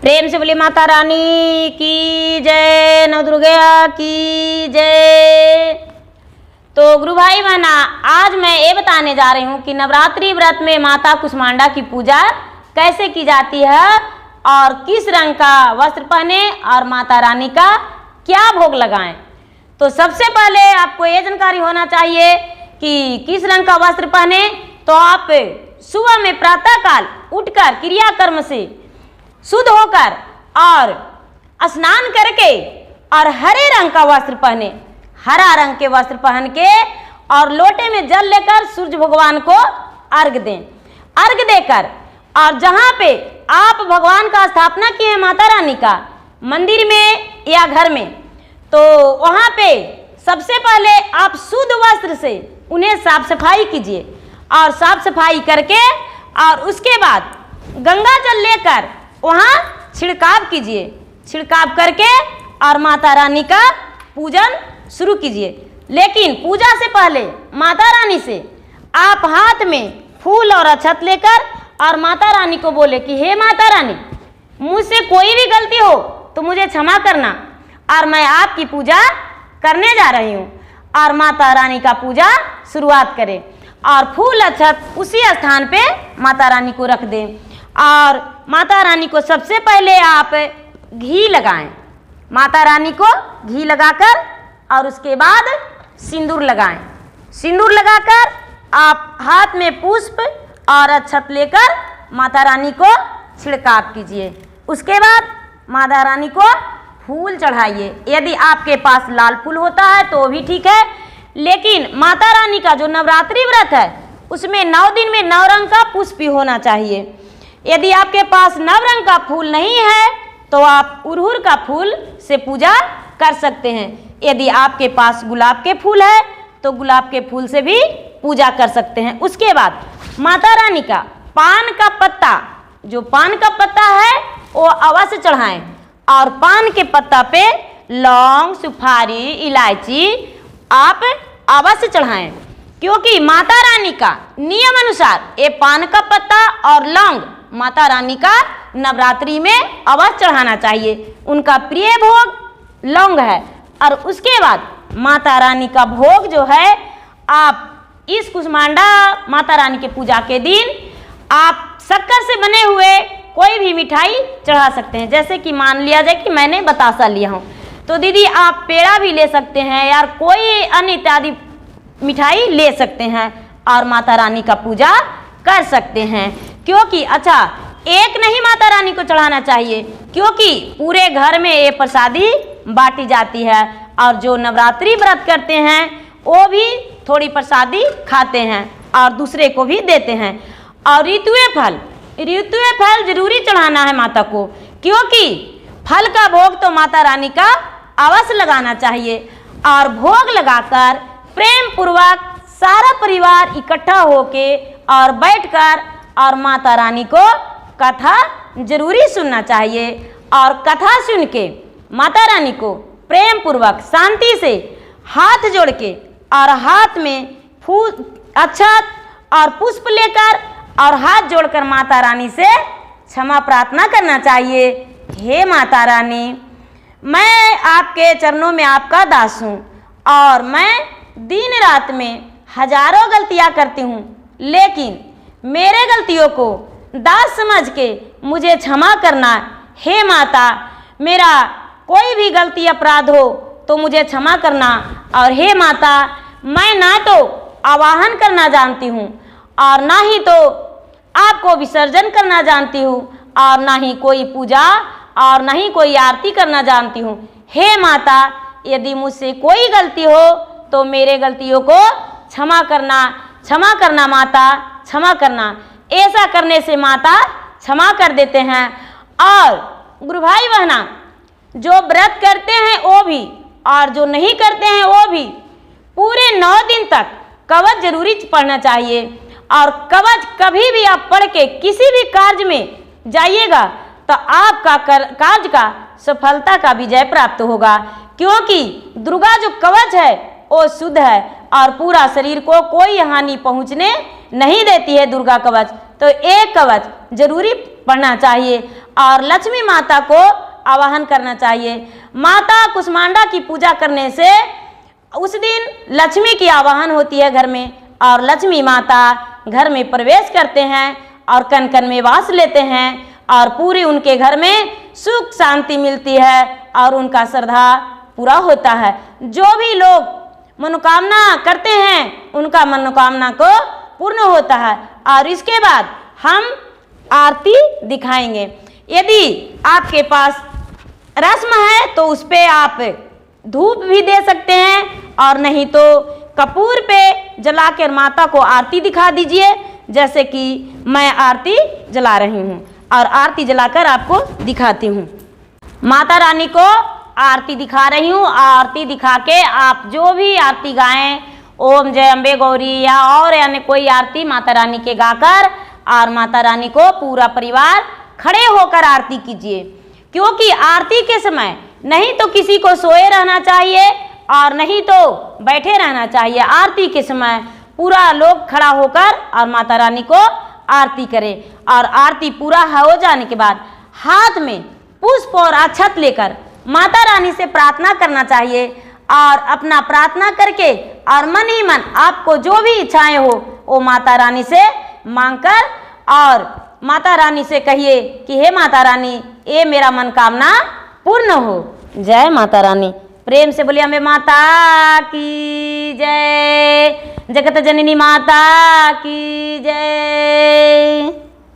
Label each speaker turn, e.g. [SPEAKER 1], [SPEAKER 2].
[SPEAKER 1] प्रेम से बोली माता रानी की जय, नवदुर्गा की जय। तो गुरु भाई बहना, आज मैं ये बताने जा रही हूँ कि नवरात्रि व्रत में माता कुष्मांडा की पूजा कैसे की जाती है और किस रंग का वस्त्र पहने और माता रानी का क्या भोग लगाएं। तो सबसे पहले आपको ये जानकारी होना चाहिए कि किस रंग का वस्त्र पहने। तो आप सुबह में प्रातः काल उठकर क्रियाकर्म से शुद्ध होकर और स्नान करके और हरे रंग का वस्त्र पहने, हरा रंग के वस्त्र पहन के और लोटे में जल लेकर सूर्य भगवान को अर्घ दें। अर्घ देकर और जहाँ पे आप भगवान का स्थापना किए हैं माता रानी का, मंदिर में या घर में, तो वहाँ पे सबसे पहले आप शुद्ध वस्त्र से उन्हें साफ सफाई कीजिए और साफ सफाई करके और उसके बाद गंगा जल लेकर वहाँ छिड़काव कीजिए। छिड़काव करके और माता रानी का पूजन शुरू कीजिए। लेकिन पूजा से पहले माता रानी से आप हाथ में फूल और अक्षत लेकर और माता रानी को बोले कि हे माता रानी, मुझसे कोई भी गलती हो तो मुझे क्षमा करना और मैं आपकी पूजा करने जा रही हूँ। और माता रानी का पूजा शुरुआत करें और फूल अक्षत उसी स्थान पे माता रानी को रख दें। और माता रानी को सबसे पहले आप घी लगाएं, माता रानी को घी लगाकर और उसके बाद सिंदूर लगाएं। सिंदूर लगाकर आप हाथ में पुष्प और अक्षत लेकर माता रानी को छिड़काव कीजिए। उसके बाद माता रानी को फूल चढ़ाइए। यदि आपके पास लाल फूल होता है तो भी ठीक है, लेकिन माता रानी का जो नवरात्रि व्रत है उसमें 9 दिन में 9 रंग का पुष्प भी होना चाहिए। यदि आपके पास 9 रंग का फूल नहीं है तो आप उड़हुल का फूल से पूजा कर सकते हैं। यदि आपके पास गुलाब के फूल है तो गुलाब के फूल से भी पूजा कर सकते हैं। उसके बाद माता रानी का पान का पत्ता, जो पान का पत्ता है वो अवश्य चढ़ाएं और पान के पत्ता पे लौंग, सुपारी, इलायची आप अवश्य चढ़ाएं, क्योंकि माता रानी का नियम अनुसार ये पान का पत्ता और लौंग माता रानी का नवरात्रि में अवश्य चढ़ाना चाहिए। उनका प्रिय भोग लौंग है। और उसके बाद माता रानी का भोग जो है, आप इस कुष्मांडा माता रानी के पूजा के दिन आप शक्कर से बने हुए कोई भी मिठाई चढ़ा सकते हैं। जैसे कि मान लिया जाए कि मैंने बतासा लिया हूँ, तो दीदी आप पेड़ा भी ले सकते हैं यार, कोई अन्य इत्यादि मिठाई ले सकते हैं और माता रानी का पूजा कर सकते हैं। क्योंकि अच्छा, एक नहीं माता रानी को चढ़ाना चाहिए, क्योंकि पूरे घर में ये प्रसादी बांटी जाती है और जो नवरात्रि व्रत करते हैं वो भी थोड़ी प्रसादी खाते हैं और दूसरे को भी देते हैं। और ऋतुए फल जरूरी चढ़ाना है माता को, क्योंकि फल का भोग तो माता रानी का अवश्य लगाना चाहिए। और भोग लगाकर प्रेम पूर्वक सारा परिवार इकट्ठा होके और बैठकर और माता रानी को कथा जरूरी सुनना चाहिए। और कथा सुन के माता रानी को प्रेम पूर्वक शांति से हाथ जोड़ के और हाथ में फूल, अक्षत और पुष्प लेकर और हाथ जोड़कर माता रानी से क्षमा प्रार्थना करना चाहिए। हे माता रानी, मैं आपके चरणों में आपका दास हूँ और मैं दिन रात में हजारों गलतियाँ करती हूँ, लेकिन मेरे गलतियों को दास समझ के मुझे क्षमा करना। हे माता, मेरा कोई भी गलती अपराध हो तो मुझे क्षमा करना। और हे माता, मैं ना तो आवाहन करना जानती हूँ और ना ही तो आपको विसर्जन करना जानती हूँ और ना ही कोई पूजा और ना ही कोई आरती करना जानती हूँ। हे माता, यदि मुझसे कोई गलती हो तो मेरे गलतियों को क्षमा करना माता, क्षमा करना। ऐसा करने से माता क्षमा कर देते हैं। और गुरु भाई बहना, जो व्रत करते हैं वो भी और जो नहीं करते हैं वो भी पूरे 9 दिन तक कवच जरूरी पढ़ना चाहिए। और कवच कभी भी आप पढ़ के किसी भी कार्य में जाइएगा तो आपका कार्य का सफलता का विजय प्राप्त होगा, क्योंकि दुर्गा जो कवच है वो शुद्ध है और पूरा शरीर को कोई हानि पहुंचने नहीं देती है दुर्गा कवच। तो एक कवच जरूरी पढ़ना चाहिए। और लक्ष्मी माता को आवाहन करना चाहिए। माता कुष्मांडा की पूजा करने से उस दिन लक्ष्मी की आवाहन होती है घर में, और लक्ष्मी माता घर में प्रवेश करते हैं और कन कन में वास लेते हैं, और पूरी उनके घर में सुख शांति मिलती है और उनका श्रद्धा पूरा होता है। जो भी लोग मनोकामना करते हैं उनका मनोकामना को पूर्ण होता है। और इसके बाद हम आरती दिखाएंगे। यदि आपके पास रस्म है तो उस पे आप धूप भी दे सकते हैं, और नहीं तो कपूर पे जलाकर माता को आरती दिखा दीजिए, जैसे कि मैं आरती जला रही हूँ और आरती जलाकर आपको दिखाती हूँ। माता रानी को आरती दिखा रही हूँ। आरती दिखा के आप जो भी आरती गाएं, ओम जय अम्बे गौरी या और यानी कोई आरती माता रानी के गाकर, और माता रानी को पूरा परिवार खड़े होकर आरती कीजिए, क्योंकि आरती के समय नहीं तो किसी को सोए रहना चाहिए और नहीं तो बैठे रहना चाहिए। आरती के समय पूरा लोग खड़ा होकर और माता रानी को आरती करें, और आरती पूरा हो जाने के बाद हाथ में पुष्प और अक्षत लेकर माता रानी से प्रार्थना करना चाहिए, और अपना प्रार्थना करके और मन ही मन आपको जो भी इच्छाएं हो वो माता रानी से मांगकर, और माता रानी से कहिए कि हे माता रानी, ये मेरा मनोकामना पूर्ण हो। जय माता रानी। प्रेम से बोलिए अम्बे माता की जय, जगत जननी माता की जय।